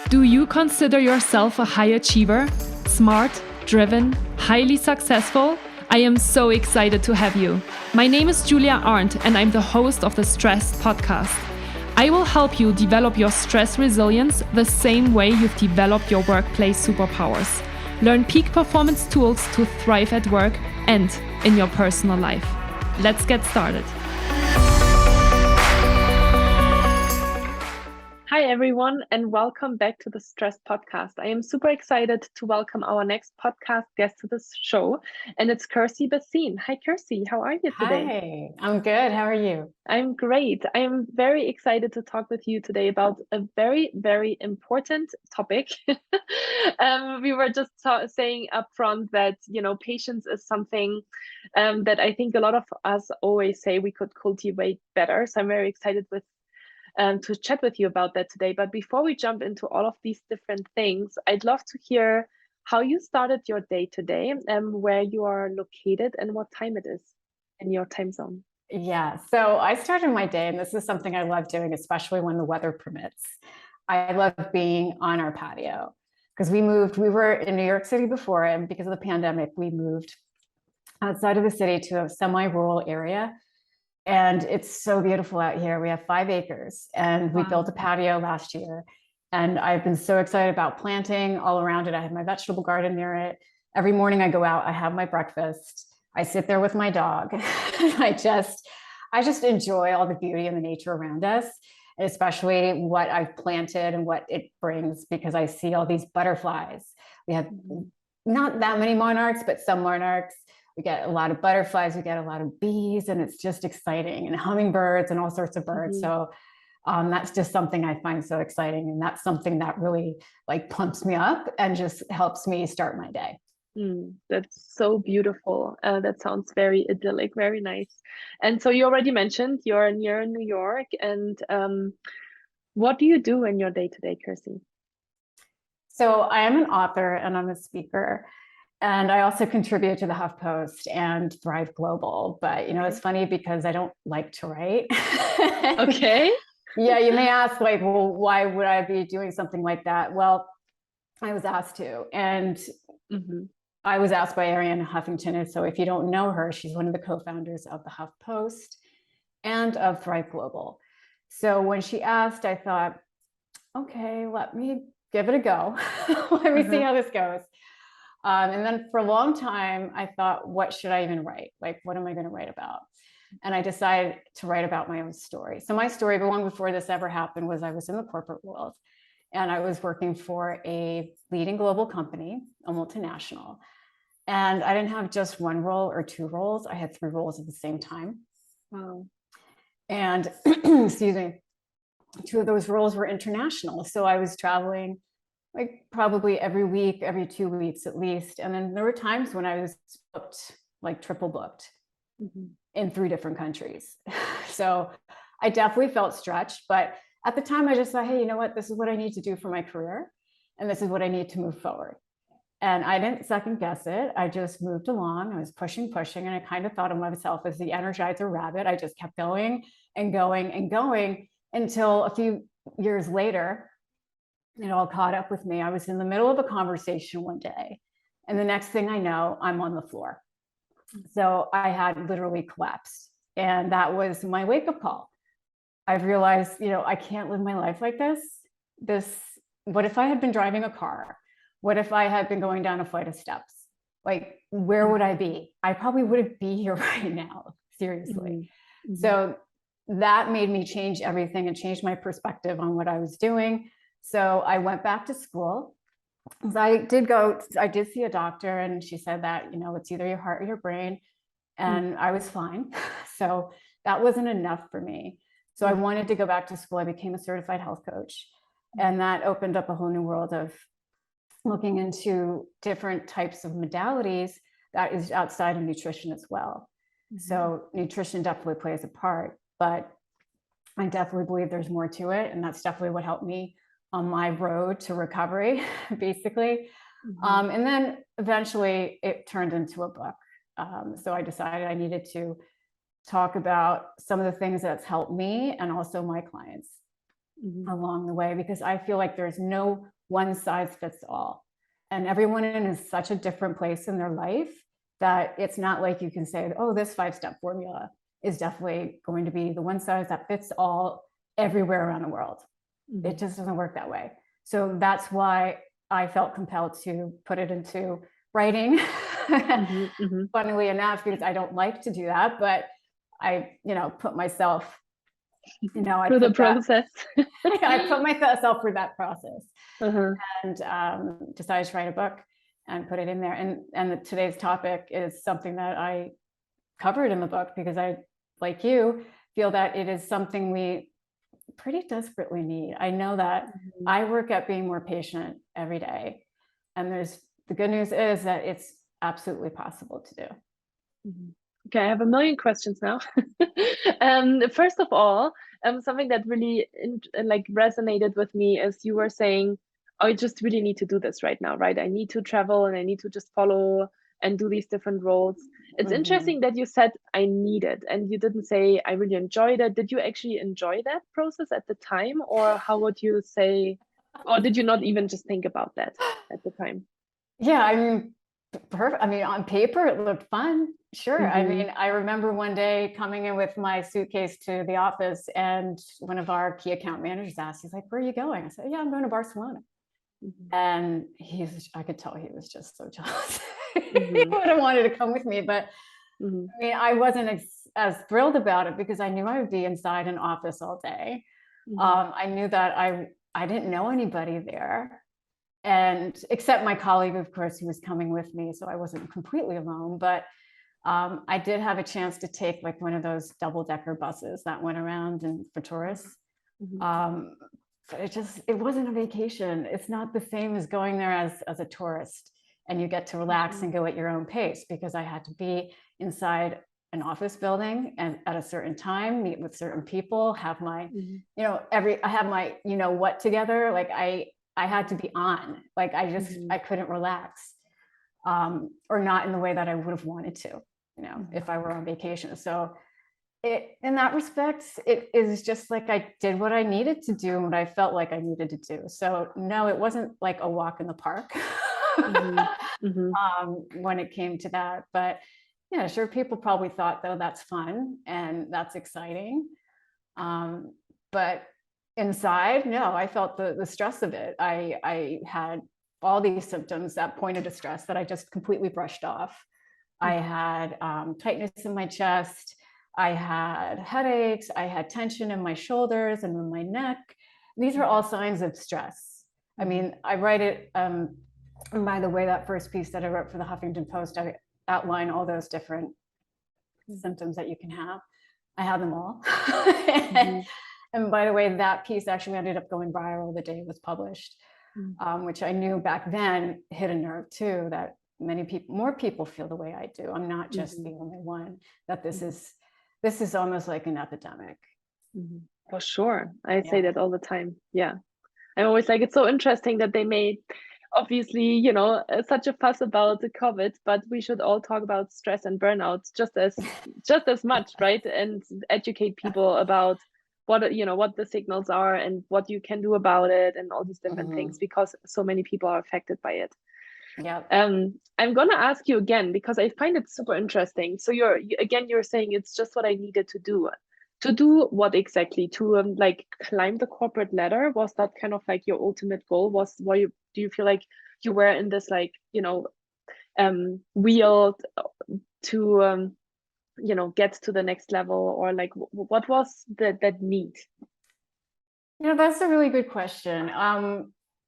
Do you consider yourself a high achiever? Smart, driven, highly successful? I am so excited to have you. My name is Julia Arndt and I'm the host of the Stress Podcast. I will help you develop your stress resilience the same way you've developed your workplace superpowers. Learn peak performance tools to thrive at work and in your personal life. Let's get started. Hi, everyone, and welcome back to the Stress Podcast. I am super excited to welcome our next podcast guest to this show, and it's Kirsi Bhasin. Hi, Kirsi. How are you today? Hi, I'm good. How are you? I'm great. I am very excited to talk with you today about a very, very important topic. We were just saying up front that, patience is something that I think a lot of us always say we could cultivate better. So I'm very excited to chat with you about that today. But before we jump into all of these different things, I'd love to hear how you started your day today, where you are located and what time it is in your time zone. Yeah, so I started my day, and this is something I love doing, especially when the weather permits. I love being on our patio because we were in New York City before, and because of the pandemic, we moved outside of the city to a semi-rural area. And it's so beautiful out here. We have 5 acres and we built a patio last year. And I've been so excited about planting all around it. I have my vegetable garden near it. Every morning I go out, I have my breakfast. I sit there with my dog. I just enjoy all the beauty and the nature around us, and especially what I've planted and what it brings, because I see all these butterflies. We have not that many monarchs, but some monarchs. We get a lot of butterflies, we get a lot of bees, and it's just exciting, and hummingbirds and all sorts of birds. So that's just something I find so exciting. And that's something that really pumps me up and just helps me start my day. That's so beautiful. That sounds very idyllic, very nice. And so you already mentioned you're near New York, and what do you do in your day-to-day, Kirsi? So I am an author and I'm a speaker. And I also contribute to the HuffPost and Thrive Global. But, it's funny because I don't like to write. Okay. Yeah, you may ask, well, why would I be doing something like that? Well, I was asked to. And I was asked by Arianna Huffington. And so if you don't know her, she's one of the co-founders of the HuffPost and of Thrive Global. So when she asked, I thought, okay, let me give it a go. Let me see how this goes. And then for a long time, I thought, what should I even write? What am I going to write about? And I decided to write about my own story. So my story, but long before this ever happened, was I was in the corporate world and I was working for a leading global company, a multinational. And I didn't have just one role or 2 roles. I had 3 roles at the same time. Wow. And excuse me, 2 of those roles were international. So I was traveling probably every week, every 2 weeks at least. And then there were times when I was booked, triple booked in 3 different countries. So I definitely felt stretched, but at the time I just thought, hey, you know what, this is what I need to do for my career. And this is what I need to move forward. And I didn't second guess it. I just moved along. I was pushing, and I kind of thought of myself as the Energizer rabbit. I just kept going and going and going until a few years later, it all caught up with me. I was in the middle of a conversation one day, and the next thing I know, I'm on the floor. So I had literally collapsed, and that was my wake-up call. I've realized, I can't live my life like this. What if I had been driving a car? What if I had been going down a flight of steps? Where would I be? I probably wouldn't be here right now, seriously. So that made me change everything and change my perspective on what I was doing. So I went back to school. I did see a doctor, and she said that, it's either your heart or your brain. And I was fine. So that wasn't enough for me. So I wanted to go back to school. I became a certified health coach. And that opened up a whole new world of looking into different types of modalities that is outside of nutrition as well. So nutrition definitely plays a part, but I definitely believe there's more to it. And that's definitely what helped me on my road to recovery, basically. And then eventually it turned into a book. So I decided I needed to talk about some of the things that's helped me and also my clients along the way, because I feel like there's no one size fits all. And everyone is such a different place in their life that it's not like you can say, oh, this 5-step formula is definitely going to be the one size that fits all everywhere around the world. Mm-hmm. It just doesn't work that way. So that's why I felt compelled to put it into writing. Mm-hmm, mm-hmm. Funnily enough, because I don't like to do that, but I, put myself, through the process. I put myself through that process, and decided to write a book and put it in there. And today's topic is something that I covered in the book because I, like you, feel that it is something we pretty desperately need. I know that I work at being more patient every day, and the good news is that it's absolutely possible to do. Okay, I have a million questions now. First of all, something that really resonated with me is you were saying, I just really need to do this right now, right? I need to travel and I need to just follow and do these different roles. It's interesting that you said I need it, and you didn't say I really enjoyed it. Did you actually enjoy that process at the time, or how would you say, or did you not even just think about that at the time? Yeah, I mean, perfect. I mean, on paper, it looked fun. Sure. I mean, I remember one day coming in with my suitcase to the office, and one of our key account managers asked, he's like, where are you going? I said, yeah, I'm going to Barcelona. And I could tell he was just so jealous. He would have wanted to come with me, but I mean, I wasn't as thrilled about it because I knew I would be inside an office all day. I knew that I didn't know anybody there, and except my colleague, of course, who was coming with me, so I wasn't completely alone. But I did have a chance to take like one of those double-decker buses that went around and for tourists. But it wasn't a vacation. It's not the same as going there as a tourist, and you get to relax and go at your own pace, because I had to be inside an office building and at a certain time, meet with certain people, have my, I have my, what together. Like I had to be on, like I couldn't relax, or not in the way that I would have wanted to, if I were on vacation. So in that respect, it is just like I did what I needed to do and what I felt like I needed to do. So no, it wasn't like a walk in the park when it came to that. But yeah, sure, people probably thought, though, that's fun and that's exciting. But inside, no, I felt the stress of it. I had all these symptoms that pointed to stress that I just completely brushed off. I had tightness in my chest. I had headaches. I had tension in my shoulders and in my neck. These are all signs of stress. I mean, I write it, and by the way, that first piece that I wrote for the Huffington Post, I outline all those different symptoms that you can have. I had them all. And by the way, that piece actually ended up going viral the day it was published, which I knew back then hit a nerve too, that more people feel the way I do. I'm not just the only one, that this is almost like an epidemic. For sure. I say that all the time. Yeah. I'm always like, it's so interesting that they made, obviously, such a fuss about the COVID, but we should all talk about stress and burnout just as much, right? And educate people about what the signals are and what you can do about it and all these different things, because so many people are affected by it. Yeah. I'm gonna ask you again, because I find it super interesting. So you're saying it's just what I needed to do. To do what exactly? To like climb the corporate ladder? Was that kind of like your ultimate goal? Do you feel like you were in this like wheel to get to the next level, or like what was that need? That's a really good question.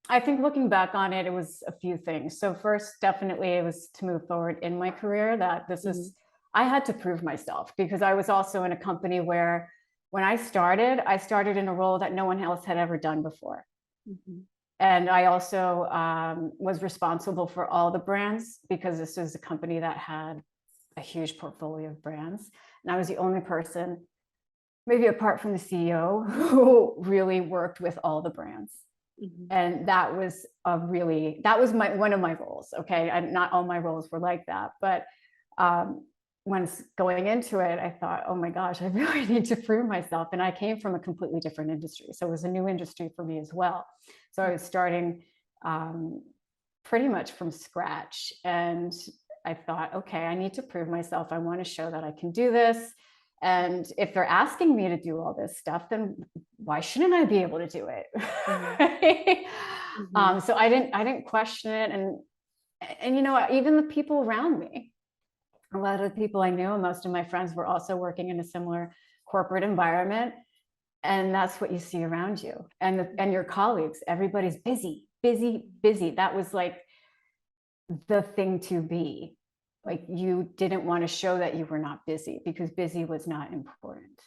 I think looking back on it, it was a few things. So first, definitely it was to move forward in my career, that this is, I had to prove myself, because I was also in a company where when I started in a role that no one else had ever done before. And I also was responsible for all the brands, because this was a company that had a huge portfolio of brands. And I was the only person, maybe apart from the CEO, who really worked with all the brands. And that was one of my roles. Okay. Not all my roles were like that, but when going into it, I thought, oh my gosh, I really need to prove myself. And I came from a completely different industry. So it was a new industry for me as well. So I was starting pretty much from scratch. And I thought, okay, I need to prove myself. I want to show that I can do this. And if they're asking me to do all this stuff, then why shouldn't I be able to do it? So I didn't question it. And you know, even the people around me, a lot of the people I knew, most of my friends were also working in a similar corporate environment. And that's what you see around you, and your colleagues. Everybody's busy, busy, busy. That was like the thing to be. Like, you didn't want to show that you were not busy, because busy was not important.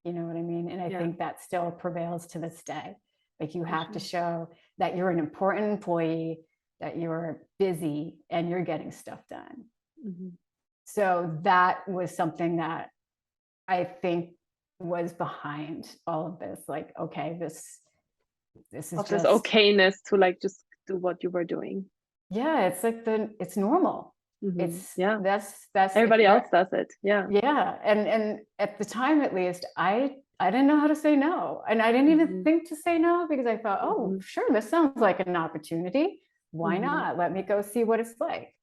You know what I mean? And I think that still prevails to this day. Like, you have to show that you're an important employee, that you're busy and you're getting stuff done. So that was something that I think was behind all of this. Like, okay, this is of just this okayness to like just do what you were doing. Yeah, it's like it's normal. It's that's everybody else does it. Yeah. And at the time, at least, I didn't know how to say no, and I didn't even think to say no, because I thought, oh, sure, this sounds like an opportunity. Why not? Let me go see what it's like.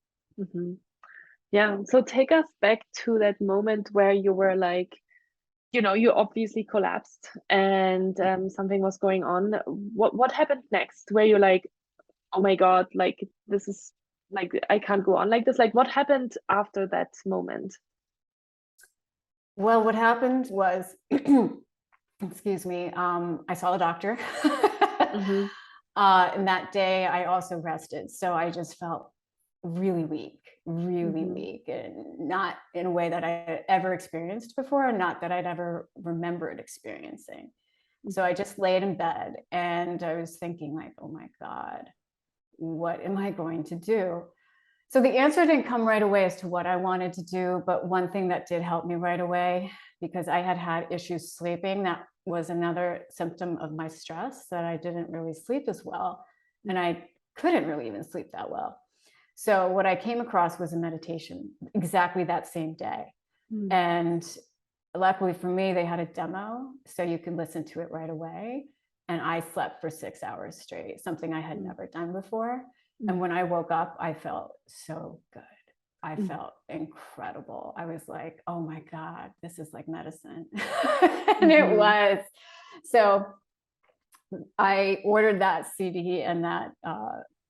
Yeah. So take us back to that moment where you were like, you know, you obviously collapsed and something was going on. What happened next? Where you're like, oh my God, like this is like, I can't go on like this. Like, what happened after that moment? Well, what happened was, excuse me, I saw the doctor. And that day I also rested. So I just felt really weak, and not in a way that I had ever experienced before, and not that I'd ever remembered experiencing. So I just laid in bed and I was thinking, like, oh my God, what am I going to do? So the answer didn't come right away as to what I wanted to do, but one thing that did help me right away, because I had issues sleeping, that was another symptom of my stress, that I didn't really sleep as well, and I couldn't really even sleep that well. So what I came across was a meditation exactly that same day. And luckily for me, they had a demo, so you could listen to it right away. And I slept for 6 hours straight, something I had never done before. And when I woke up, I felt so good. I felt incredible. I was like, oh my God, this is like medicine. And it was. So I ordered that CD and that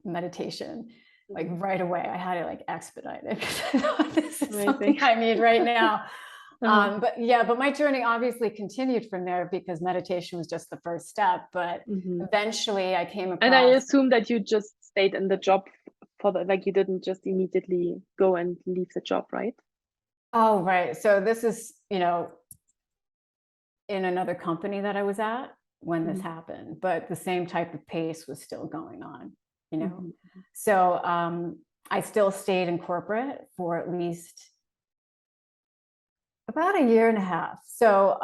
meditation like right away. I had it like expedited, because I thought, this is something I need right now. But my journey obviously continued from there, because meditation was just the first step. But eventually I came across. And I assume that you just stayed in the job for the, like, you didn't just immediately go and leave the job, right? Oh, right. So this is, you know, in another company that I was at when this happened, but the same type of pace was still going on, you know? So I still stayed in corporate for at least about 1.5 years. So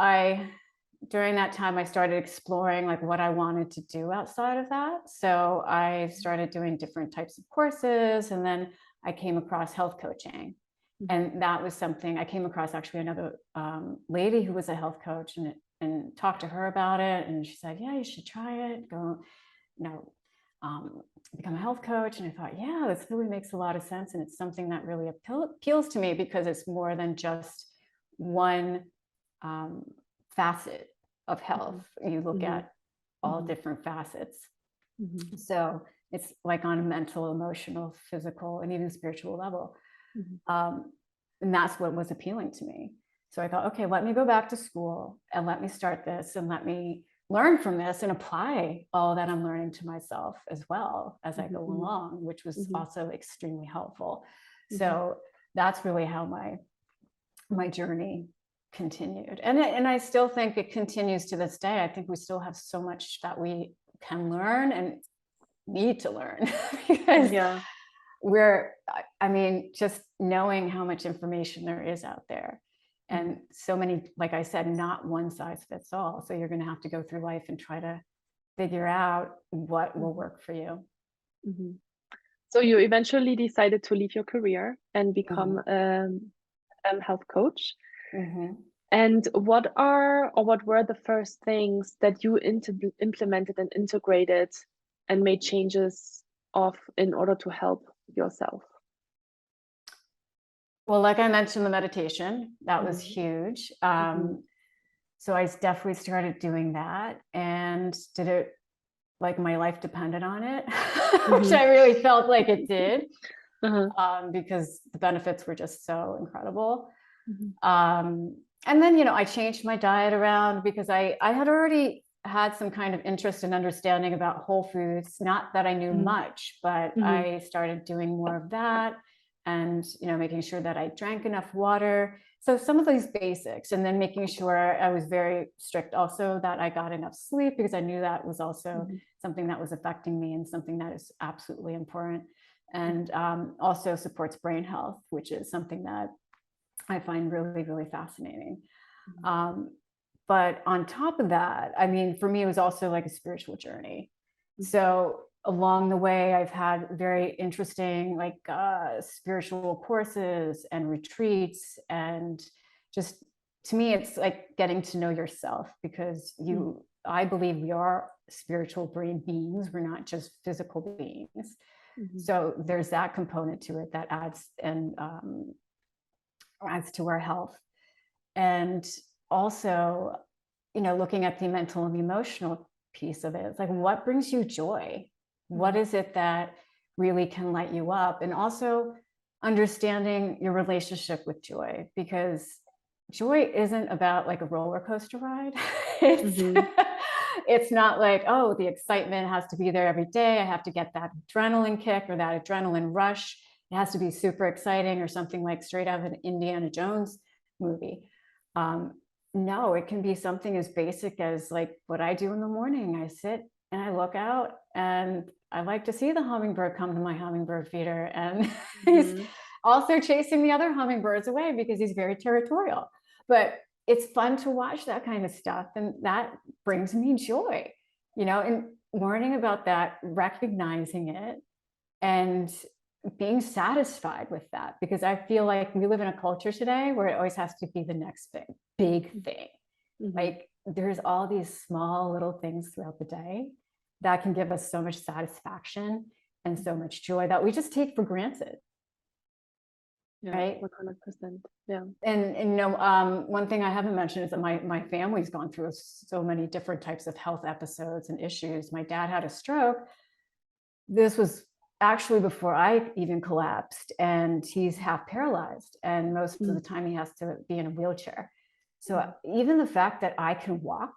during that time, I started exploring like what I wanted to do outside of that. So I started doing different types of courses, and then I came across health coaching. And that was something I came across, actually, another lady who was a health coach, and talked to her about it. And she said, yeah, you should try it. Go, you know, become a health coach. And I thought, yeah, this really makes a lot of sense. And it's something that really appeals to me, because it's more than just one facet of health. You look at all different facets. So it's like on a mental, emotional, physical, and even spiritual level. And that's what was appealing to me. So I thought, okay, let me go back to school and let me start this, and let me learn from this and apply all that I'm learning to myself as well as I go along, which was also extremely helpful. So that's really how my journey continued. And I still think it continues to this day. I think we still have so much that we can learn and need to learn, because I mean, just knowing how much information there is out there, and so many, like I said, not one size fits all. So you're going to have to go through life and try to figure out what will work for you. So you eventually decided to leave your career and become a health coach. And what were the first things that you implemented and integrated and made changes in order to help yourself? Well, like I mentioned, the meditation, that was huge. So I definitely started doing that, and did it like my life depended on it, which I really felt like it did, because the benefits were just so incredible. And then, you know, I changed my diet around because I had already had some kind of interest and understanding about whole foods. Not that I knew much, but I started doing more of that, and, you know, making sure that I drank enough water. So some of these basics, and then making sure I was very strict also that I got enough sleep, because I knew that was also something that was affecting me and something that is absolutely important. And also supports brain health, which is something that I find really, really fascinating. But on top of that, I mean, for me, it was also like a spiritual journey. So along the way, I've had very interesting, like spiritual courses and retreats. And just, to me, it's like getting to know yourself, because I believe we are spiritual brain beings. We're not just physical beings. So there's that component to it that adds to our health. And also, you know, looking at the mental and the emotional piece of it, it's like, what brings you joy? What is it that really can light you up? And also understanding your relationship with joy, because joy isn't about like a roller coaster ride. It's not like, oh, the excitement has to be there every day. I have to get that adrenaline kick or that adrenaline rush. It has to be super exciting, or something like straight out of an Indiana Jones movie. No, it can be something as basic as like what I do in the morning. I sit and I look out, and I like to see the hummingbird come to my hummingbird feeder, and he's also chasing the other hummingbirds away because he's very territorial. But it's fun to watch that kind of stuff, and that brings me joy, you know, and learning about that, recognizing it, and being satisfied with that, because I feel like we live in a culture today where it always has to be the next big thing. Like, there's all these small little things throughout the day that can give us so much satisfaction and so much joy that we just take for granted. Right? 100%. Yeah. And you know, one thing I haven't mentioned is that my family's gone through so many different types of health episodes and issues. My dad had a stroke. This was actually before I even collapsed, and he's half paralyzed, and most of the time he has to be in a wheelchair. So even the fact that I can walk,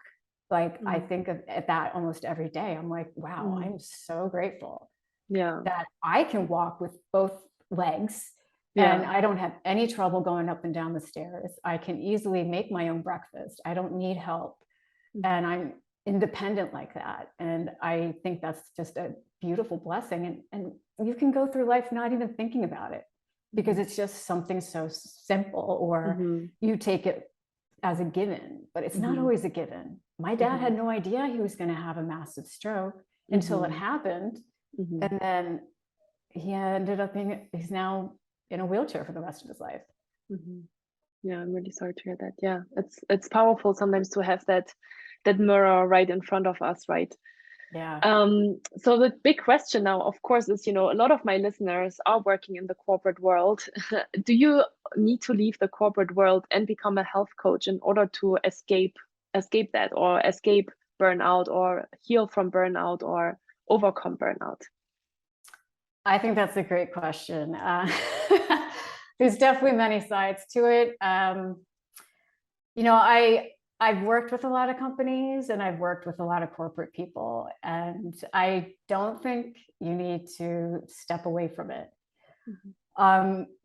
like I think of that almost every day. I'm like, wow, I'm so grateful that I can walk with both legs, and I don't have any trouble going up and down the stairs. I can easily make my own breakfast. I don't need help, and I'm independent like that. And I think that's just a beautiful blessing. And you can go through life not even thinking about it, because it's just something so simple, or you take it as a given, but it's not always a given. My dad had no idea he was going to have a massive stroke until it happened. And then he ended up he's now in a wheelchair for the rest of his life. Yeah, I'm really sorry to hear that. Yeah, it's powerful sometimes to have that mirror right in front of us, right? Yeah. So the big question now, of course, is, you know, a lot of my listeners are working in the corporate world. Do you need to leave the corporate world and become a health coach in order to escape that, or escape burnout, or heal from burnout, or overcome burnout? I think that's a great question. There's definitely many sides to it. You know, I've worked with a lot of companies, and I've worked with a lot of corporate people, and I don't think you need to step away from it.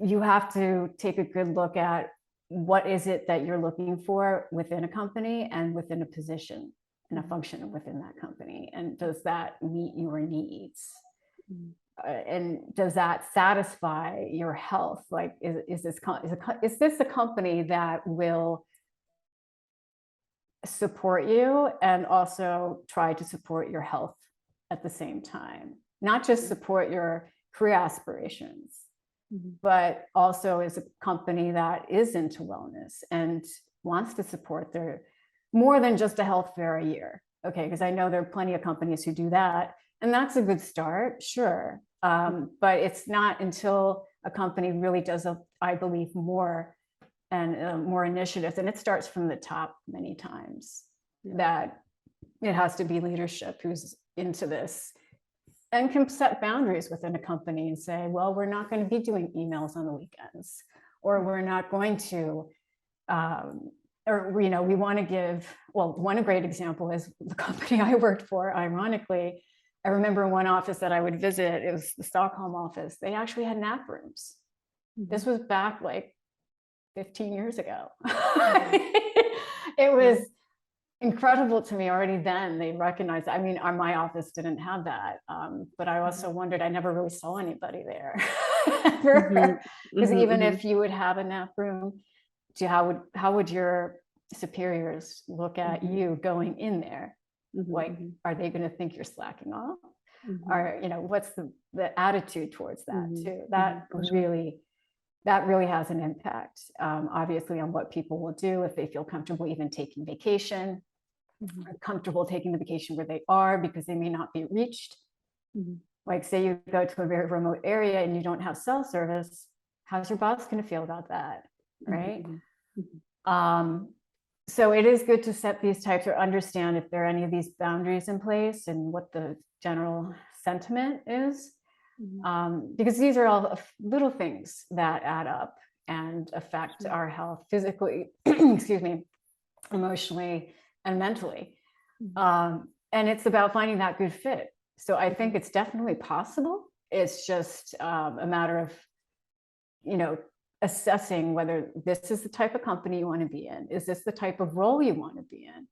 You have to take a good look at what is it that you're looking for within a company and within a position and a function within that company. And does that meet your needs? And does that satisfy your health? Like, is this a company that will support you and also try to support your health at the same time? Not just support your career aspirations, but also is a company that is into wellness and wants to support their more than just a health fair a year. Okay, because I know there are plenty of companies who do that, And that's a good start, sure. But it's not until a company really does, I believe, more and more initiatives, and it starts from the top many times, that it has to be leadership who's into this and can set boundaries within a company and say, well, we're not going to be doing emails on the weekends, or we're not going to, or, we want to give, well, one great example is the company I worked for, ironically. I remember one office that I would visit, it was the Stockholm office. They actually had nap rooms. This was back like 15 years ago. It was incredible to me already then. They recognized, I mean, my office didn't have that. But I also wondered, I never really saw anybody there. Because even if you would have a nap room, how would your superiors look at you going in there? Like, are they going to think you're slacking off? Or, what's the attitude towards that too? That really has an impact, obviously, on what people will do if they feel comfortable even taking vacation, or comfortable taking the vacation where they are because they may not be reached. Like, say you go to a very remote area and you don't have cell service, how's your boss going to feel about that, right? So it is good to set these types, or understand if there are any of these boundaries in place and what the general sentiment is. Because these are all little things that add up and affect our health physically, excuse me, emotionally, and mentally. And it's about finding that good fit. So I think it's definitely possible. It's just a matter of, assessing whether this is the type of company you want to be in. Is this the type of role you want to be in?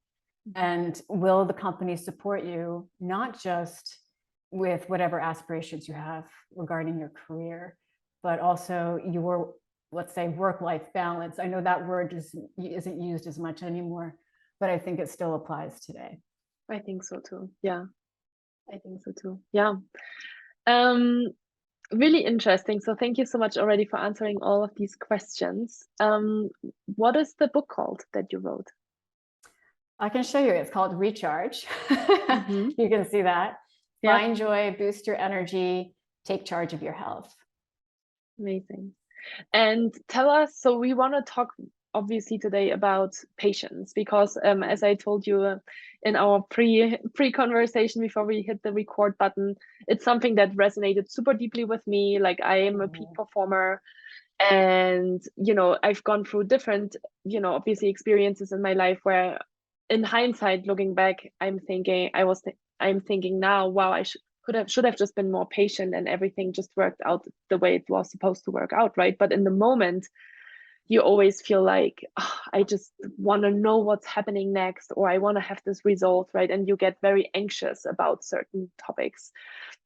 And will the company support you, not just with whatever aspirations you have regarding your career, but also your, let's say, work-life balance. I know that word isn't used as much anymore, but I think it still applies today. I think so too. Yeah, I think so too. Yeah. Really interesting. So thank you so much already for answering all of these questions. What is the book called that you wrote? I can show you. It's called Recharge. You can see that. Find joy, boost your energy, take charge of your health. Amazing. And tell us, so we want to talk obviously today about patience, because as I told you in our pre-conversation before we hit the record button, it's something that resonated super deeply with me. Like, I am a peak performer, and I've gone through different obviously experiences in my life where, in hindsight, looking back, I'm thinking now, wow, I should have just been more patient, and everything just worked out the way it was supposed to work out, right? But in the moment, you always feel like, oh, I just want to know what's happening next, or I want to have this resolved, right? And you get very anxious about certain topics.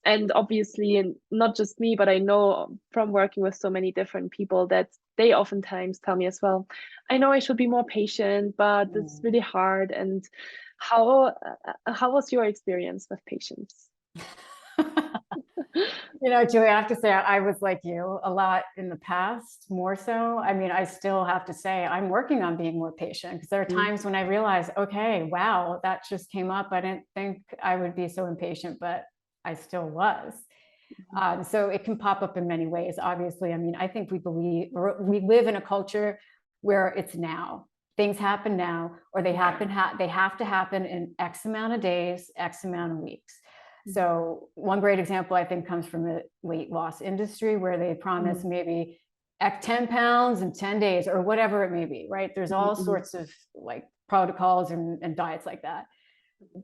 And obviously, and not just me, but I know from working with so many different people that they oftentimes tell me as well, I know I should be more patient, but it's really hard. And how was your experience with patience? Julie, I have to say, I was like you a lot in the past, more so. I mean, I still have to say I'm working on being more patient, because there are times when I realize, okay, wow, that just came up. I didn't think I would be so impatient, but I still was. So it can pop up in many ways. Obviously, I mean, I think we live in a culture where it's now. Things happen now, or they have to happen in X amount of days, X amount of weeks. So one great example, I think, comes from the weight loss industry, where they promise maybe 10 pounds in 10 days, or whatever it may be, right? There's all sorts of like protocols and diets like that.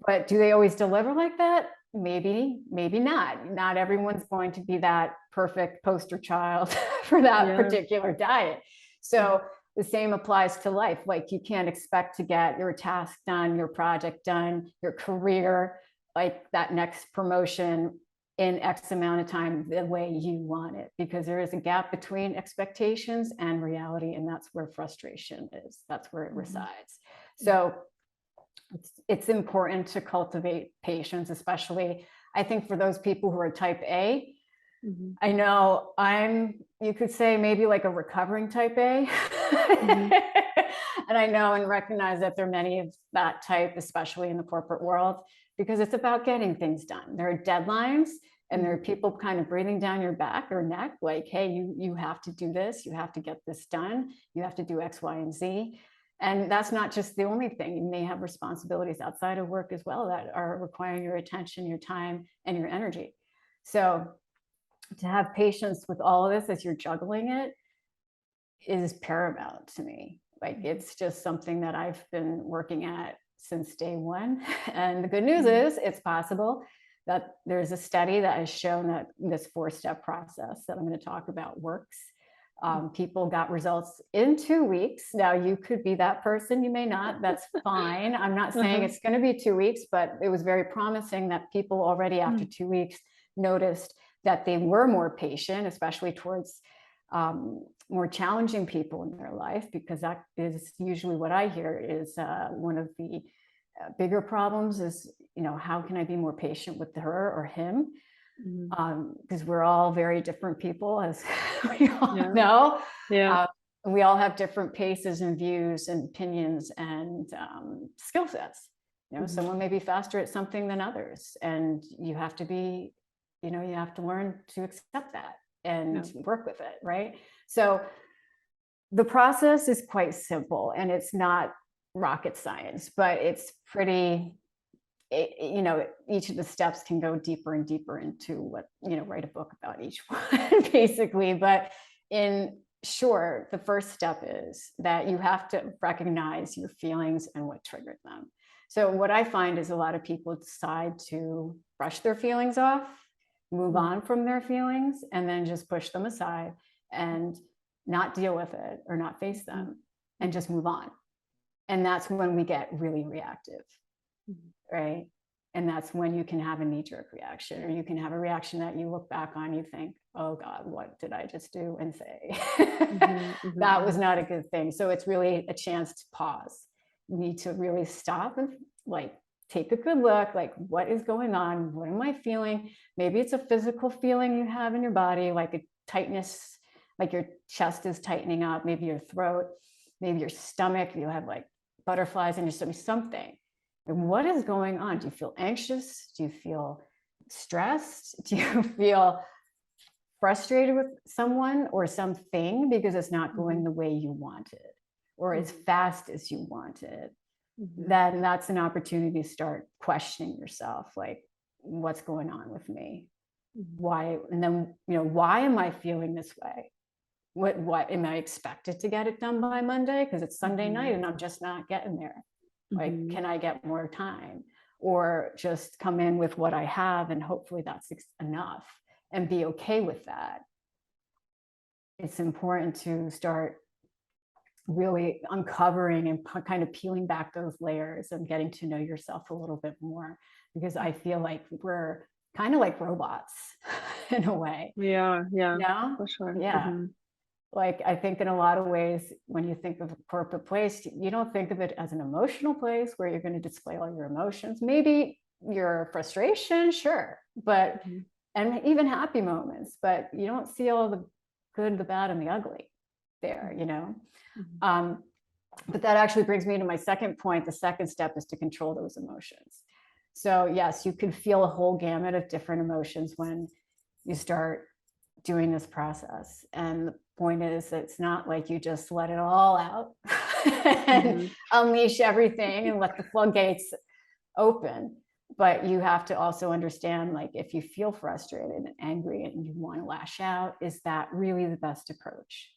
But do they always deliver like that? Maybe not. Not everyone's going to be that perfect poster child for that particular diet. So the same applies to life. Like, you can't expect to get your task done, your project done, your career, like that next promotion, in X amount of time the way you want it, because there is a gap between expectations and reality, and that's where frustration is. That's where it resides. So it's important to cultivate patience, especially, I think, for those people who are type A. I know you could say maybe like a recovering type A. And I know and recognize that there are many of that type, especially in the corporate world. because it's about getting things done. There are deadlines, and there are people kind of breathing down your back or neck, like, hey, you have to do this, you have to get this done, you have to do X, Y, and Z. And that's not just the only thing. You may have responsibilities outside of work as well that are requiring your attention, your time, and your energy. So to have patience with all of this as you're juggling it is paramount to me. Like, it's just something that I've been working at since day one. And the good news is it's possible. That there's a study that has shown that this 4-step process that I'm going to talk about works. People got results in 2 weeks. Now, you could be that person, you may not, that's fine. I'm not saying it's going to be 2 weeks, but it was very promising that people already after 2 weeks noticed that they were more patient, especially towards more challenging people in their life, because that is usually what I hear is one of the bigger problems is, how can I be more patient with her or him? Because we're all very different people, as we all know. We all have different paces and views and opinions and skill sets. Someone may be faster at something than others, and you have to be, you have to learn to accept that and work with it, right? So the process is quite simple, and it's not rocket science, but it's pretty, each of the steps can go deeper and deeper into what, write a book about each one basically. But in short, the first step is that you have to recognize your feelings and what triggered them. So what I find is a lot of people decide to brush their feelings off, move on from their feelings, and then just push them aside and not deal with it or not face them and just move on. And that's when we get really reactive, right? And that's when you can have a knee-jerk reaction, or you can have a reaction that you look back on, you think, oh God, what did I just do and say? That was not a good thing. So it's really a chance to pause. You need to really stop and take a good look, what is going on? What am I feeling? Maybe it's a physical feeling you have in your body, like a tightness, like your chest is tightening up, maybe your throat, maybe your stomach, you have butterflies in your stomach, something. And what is going on? Do you feel anxious? Do you feel stressed? Do you feel frustrated with someone or something because it's not going the way you wanted or as fast as you wanted? Then that's an opportunity to start questioning yourself, what's going on with me? Why? And then, why am I feeling this way? What am I expected to get it done by Monday? Because it's Sunday night and I'm just not getting there. Can I get more time, or just come in with what I have and hopefully that's enough and be okay with that? It's important to start really uncovering and kind of peeling back those layers and getting to know yourself a little bit more, because I feel like we're kind of like robots in a way. For sure. I think in a lot of ways, when you think of a corporate place, you don't think of it as an emotional place where you're going to display all your emotions. Maybe your frustration, sure, but and even happy moments, but you don't see all the good, the bad, and the ugly there, But that actually brings me to my second point. The second step is to control those emotions. So yes, you can feel a whole gamut of different emotions when you start doing this process. And the point is, it's not like you just let it all out and unleash everything and let the floodgates open. But you have to also understand, if you feel frustrated and angry and you want to lash out, is that really the best approach?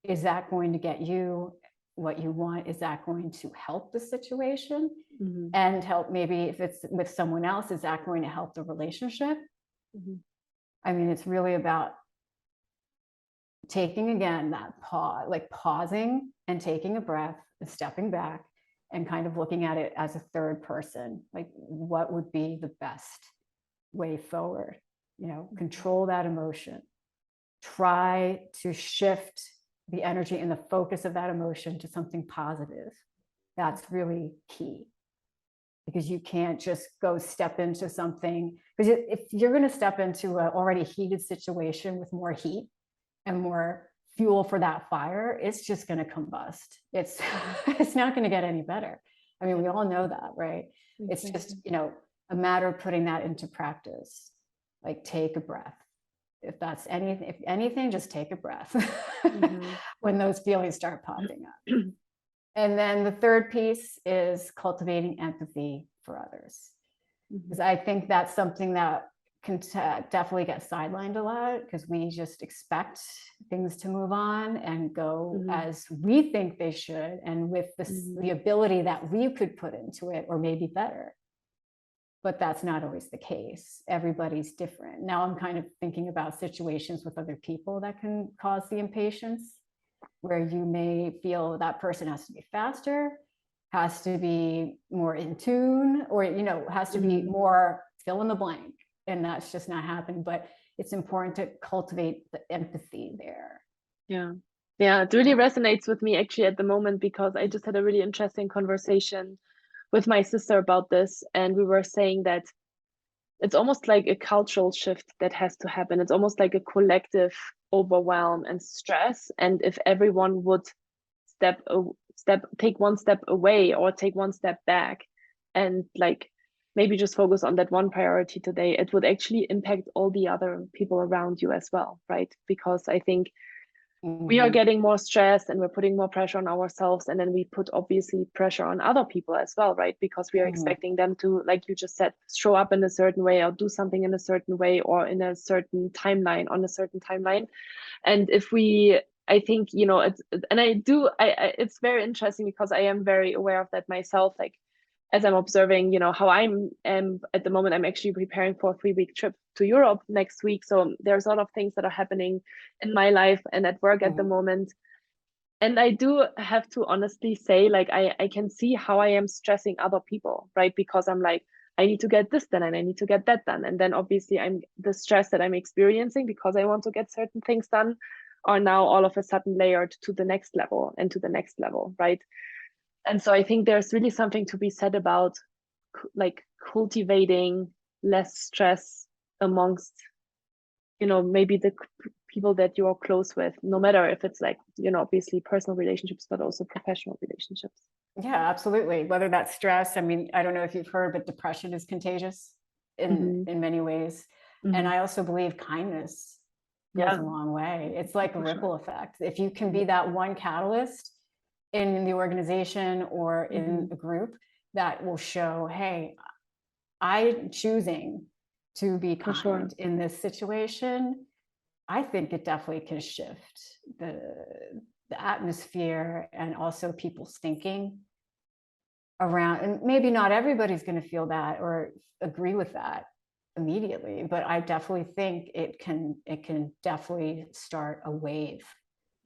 Is that going to get you what you want? Is that going to help the situation and help? Maybe if it's with someone else, is that going to help the relationship? I mean, it's really about taking, again, that pause, pausing and taking a breath and stepping back and kind of looking at it as a third person. What would be the best way forward? Control that emotion. Try to shift the energy and the focus of that emotion to something positive. That's really key, because you can't just go step into something, because if you're going to step into an already heated situation with more heat and more fuel for that fire, it's just going to combust. It's not going to get any better. I mean, we all know that, right? It's just, a matter of putting that into practice. Like, take a breath. If anything, just take a breath when those feelings start popping up. And then the third piece is cultivating empathy for others. Because I think that's something that can definitely get sidelined a lot, because we just expect things to move on and go as we think they should, and with the ability that we could put into it, or maybe better. But that's not always the case. Everybody's different. Now I'm kind of thinking about situations with other people that can cause the impatience, where you may feel that person has to be faster, has to be more in tune, or, you know, has to be more fill in the blank. And that's just not happening. But it's important to cultivate the empathy there. Yeah. Yeah, it really resonates with me actually at the moment, because I just had a really interesting conversation with my sister about this. And we were saying that it's almost like a cultural shift that has to happen. It's almost like a collective overwhelm and stress. And if everyone would take one step away or take one step back and like maybe just focus on that one priority today, it would actually impact all the other people around you as well, right? Because I think we are getting more stressed and we're putting more pressure on ourselves, and then we put obviously pressure on other people as well, right? Because we are expecting them to, like you just said, show up in a certain way or do something in a certain way or in a certain timeline, on a certain timeline. And if we, I think, you know, it's very interesting, because I am very aware of that myself. Like, as I'm observing, you know, how I'm at the moment, I'm actually preparing for a 3-week trip to Europe next week. So there's a lot of things that are happening in my life and at work at the moment. And I do have to honestly say, like, I can see how I am stressing other people, right? Because I'm like, I need to get this done and I need to get that done. And then obviously the stress that I'm experiencing because I want to get certain things done are now all of a sudden layered to the next level and to the next level, right? And so I think there's really something to be said about like cultivating less stress amongst, you know, maybe the people that you are close with, no matter if it's like, you know, obviously personal relationships, but also professional relationships. Yeah, absolutely. Whether that's stress, I mean, I don't know if you've heard, but depression is contagious in many ways. And I also believe kindness goes a long way. It's like a ripple effect. If you can be that one catalyst in the organization or in a group that will show, hey, I'm choosing to be kind in this situation, I think it definitely can shift the atmosphere and also people's thinking around. And maybe not everybody's going to feel that or agree with that immediately, but I definitely think it can definitely start a wave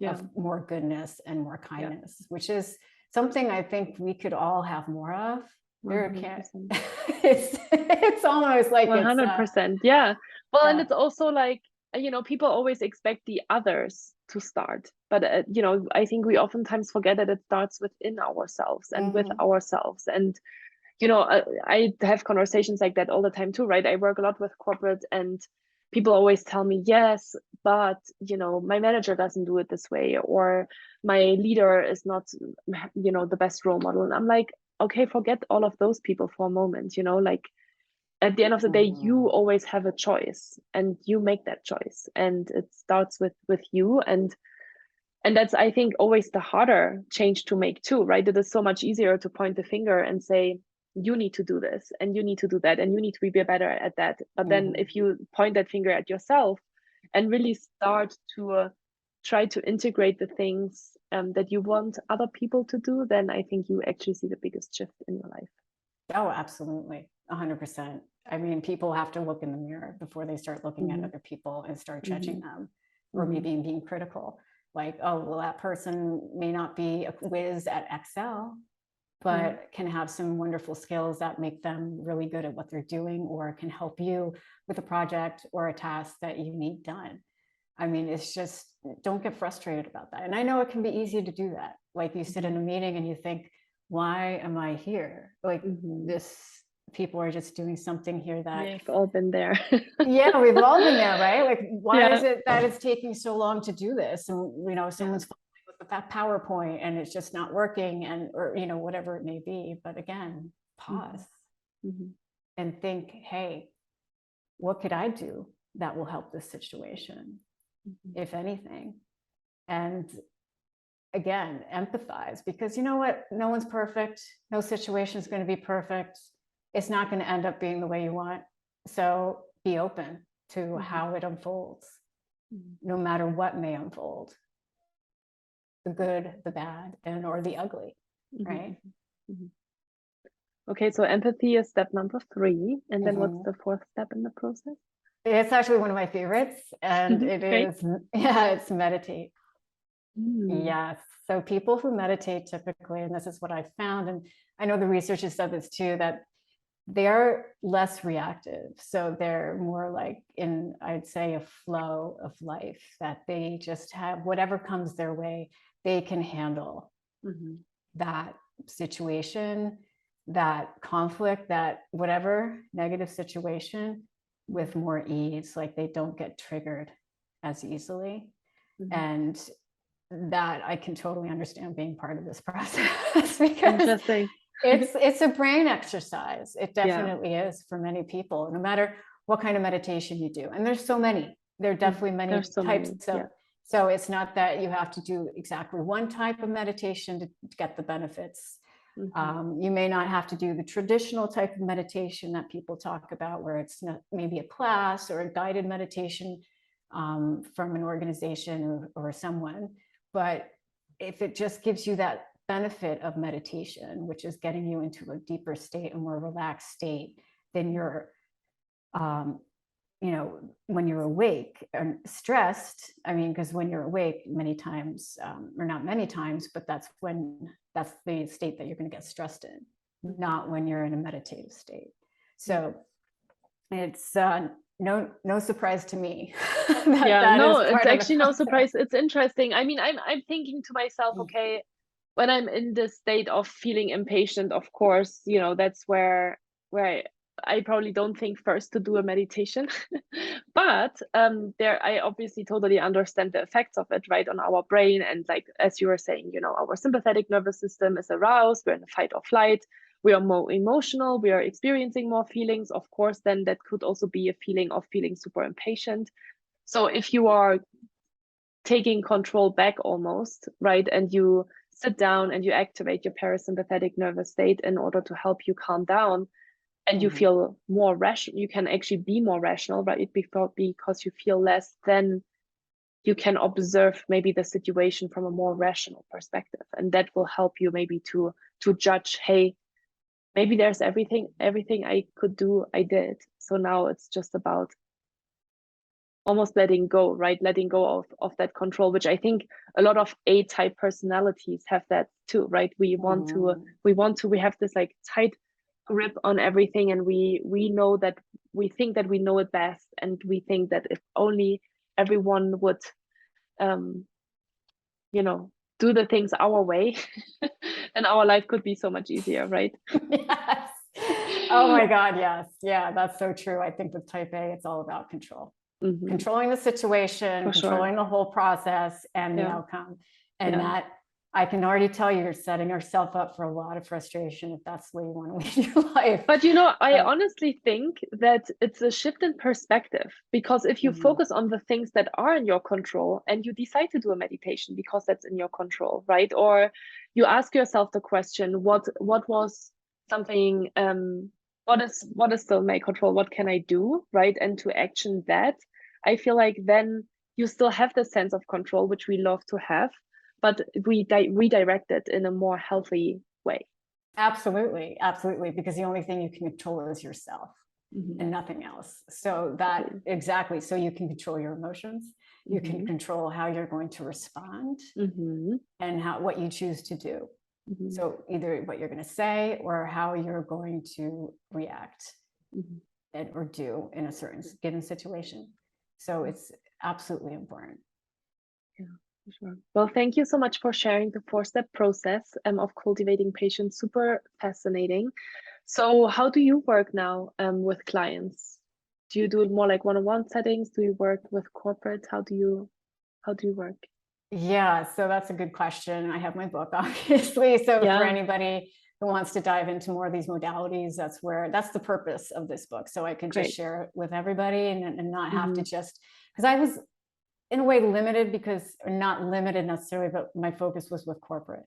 of more goodness and more kindness, which is something I think we could all have more of. There can't, it's almost like 100%. Yeah. Well, and it's also like, you know, people always expect the others to start, but you know, I think we oftentimes forget that it starts within ourselves and with ourselves. And you know, I have conversations like that all the time too, right? I work a lot with corporate, and people always tell me, yes, but you know, my manager doesn't do it this way, or my leader is not, you know, the best role model. And I'm like, okay, forget all of those people for a moment, you know, like at the end of the day, you always have a choice and you make that choice. And it starts with you. And that's, I think, always the harder change to make too, right? It is so much easier to point the finger and say, you need to do this and you need to do that and you need to be better at that. But then if you point that finger at yourself and really start to try to integrate the things that you want other people to do, then I think you actually see the biggest shift in your life. Oh, absolutely. 100%. I mean, people have to look in the mirror before they start looking at other people and start judging them or maybe being critical. Like, oh, well, that person may not be a whiz at Excel, but can have some wonderful skills that make them really good at what they're doing, or can help you with a project or a task that you need done. I mean, it's just, don't get frustrated about that. And I know it can be easy to do that. Like, you sit in a meeting and you think, why am I here? Like, people are just doing something here that we've all been there. Yeah, we've all been there, right? Like, why is it that it's taking so long to do this? And, you know, someone's with that PowerPoint and it's just not working, and, or, you know, whatever it may be. But again, pause and think, hey, what could I do that will help this situation, if anything? And again, empathize, because you know what? No one's perfect. No situation is going to be perfect. It's not going to end up being the way you want. So be open to how it unfolds, no matter what may unfold, the good, the bad, and or the ugly, right? Okay, so empathy is step number 3. And then what's the 4th step in the process? It's actually one of my favorites, and it Great. is, it's meditate. Yes. So people who meditate typically, and this is what I found, and I know the research has said this too, that they're less reactive. So they're more like in, I'd say, a flow of life, that they just have whatever comes their way, they can handle that situation, that conflict, that whatever negative situation with more ease. Like they don't get triggered as easily. And that I can totally understand being part of this process, because it's a brain exercise. It definitely is for many people, no matter what kind of meditation you do. And there's so many, there are definitely many types of, so it's not that you have to do exactly one type of meditation to get the benefits. You may not have to do the traditional type of meditation that people talk about, where it's not maybe a class or a guided meditation from an organization or someone. But if it just gives you that benefit of meditation, which is getting you into a deeper state, a more relaxed state, then you're, you know, when you're awake and stressed, I mean, because when you're awake many times, or not many times, but that's the state that you're going to get stressed in, not when you're in a meditative state. So it's no surprise to me. It's actually no surprise. It's interesting. I mean, I'm thinking to myself, okay, when I'm in this state of feeling impatient, of course, you know, that's where I probably don't think first to do a meditation. But I obviously totally understand the effects of it, right, on our brain. And like, as you were saying, you know, our sympathetic nervous system is aroused, we're in a fight or flight, we are more emotional, we are experiencing more feelings. Of course, then that could also be a feeling of feeling super impatient. So if you are taking control back almost, right, and you sit down and you activate your parasympathetic nervous state in order to help you calm down, and you feel more rational, you can actually be more rational, right? Because you feel less, then you can observe maybe the situation from a more rational perspective, and that will help you maybe to judge, hey, maybe there's everything I could do, I did. So now it's just about almost letting go, right? Letting go of that control, which I think a lot of A-type personalities have that too, right? We have this like tight grip on everything, and we know that we think that we know it best, and we think that if only everyone would you know, do the things our way, and our life could be so much easier, right? Yes. Oh my God, yes. Yeah, that's so true. I think with type A, it's all about control. Controlling the situation, controlling the whole process and the outcome. And that, I can already tell you're setting yourself up for a lot of frustration if that's the way you want to lead your life. But you know, I honestly think that it's a shift in perspective, because if you focus on the things that are in your control and you decide to do a meditation because that's in your control, right? Or you ask yourself the question, what was something, what is still in my control? What can I do, right? And to action that, I feel like then you still have the sense of control, which we love to have, but we redirect it in a more healthy way. Absolutely. Absolutely. Because the only thing you can control is yourself and nothing else. So that exactly. So you can control your emotions. You can control how you're going to respond and what you choose to do. So either what you're going to say or how you're going to react or do in a certain given situation. So it's absolutely important. Yeah. Sure. Well, thank you so much for sharing the 4-step process of cultivating patience. Super fascinating. So how do you work now with clients? Do you do it more like one-on-one settings? Do you work with corporates? How do you work? Yeah, so that's a good question. I have my book, obviously. So for anybody who wants to dive into more of these modalities, that's the purpose of this book. So I could just share it with everybody and not have to just, because I was in a way limited or not limited necessarily, but my focus was with corporate.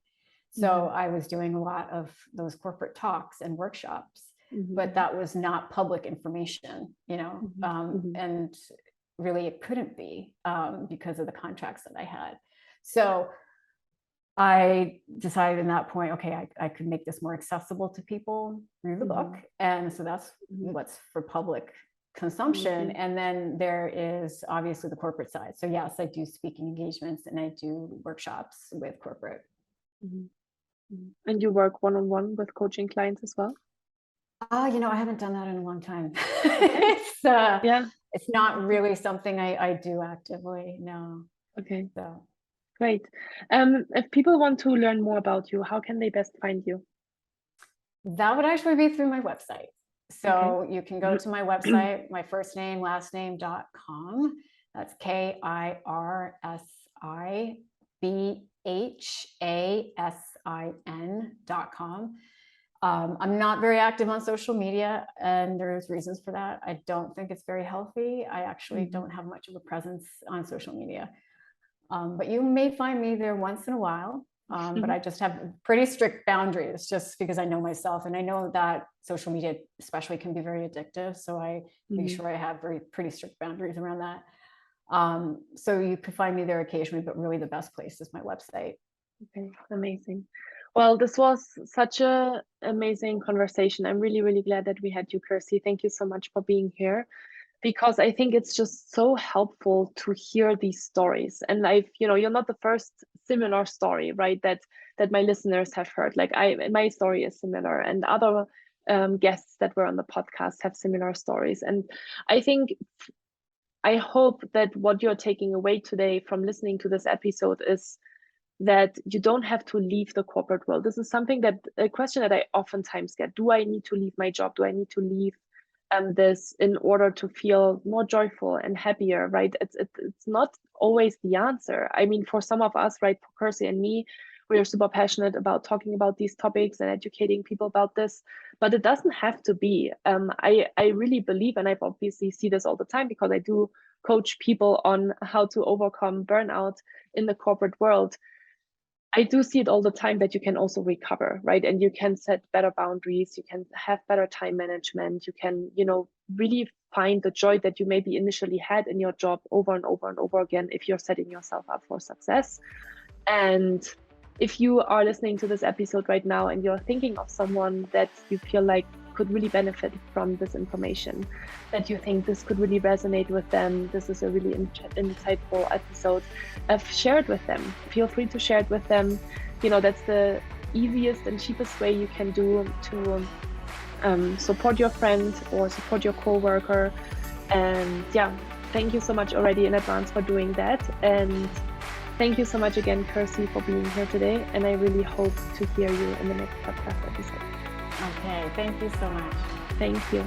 So I was doing a lot of those corporate talks and workshops, but that was not public information, and really it couldn't be because of the contracts that I had. So I decided in that point, okay, I could make this more accessible to people through the book. And so that's what's for public consumption. And then there is obviously the corporate side. So yes, I do speaking engagements and I do workshops with corporate. And you work one-on-one with coaching clients as well? I haven't done that in a long time. It's not really something I do actively, no. Okay. So. Great. If people want to learn more about you, how can they best find you? That would actually be through my website. So you can go to my website, my first name, last name.com. That's KirsiBhasin.com. I'm not very active on social media, and there's reasons for that. I don't think it's very healthy. I actually don't have much of a presence on social media. But you may find me there once in a while, but I just have pretty strict boundaries just because I know myself, and I know that social media especially can be very addictive. So I make sure I have pretty strict boundaries around that. So you could find me there occasionally, but really the best place is my website. Okay, amazing. Well, this was such an amazing conversation. I'm really, really glad that we had you, Kirsi. Thank you so much for being here, because I think it's just so helpful to hear these stories. And you're not the first similar story, right? That my listeners have heard. Like my story is similar, and other guests that were on the podcast have similar stories. And I hope that what you're taking away today from listening to this episode is that you don't have to leave the corporate world. This is a question that I oftentimes get. Do I need to leave my job? Do I need to leave this in order to feel more joyful and happier, right? It's not always the answer. I mean, for some of us, right, for Kirsi and me, we are super passionate about talking about these topics and educating people about this, but it doesn't have to be. I really believe, and I obviously see this all the time because I do coach people on how to overcome burnout in the corporate world. I do see it all the time that you can also recover, right? And you can set better boundaries, you can have better time management, you can, really find the joy that you maybe initially had in your job over and over and over again if you're setting yourself up for success. And if you are listening to this episode right now and you're thinking of someone that you feel like could really benefit from this information, that you think this could really resonate with them, this is a really insightful episode, share it with them. Feel free to share it with them. That's the easiest and cheapest way you can do to support your friend or support your coworker. And thank you so much already in advance for doing that. And thank you so much again, Kirsi, for being here today. And I really hope to hear you in the next podcast episode. Okay, thank you so much. Thank you.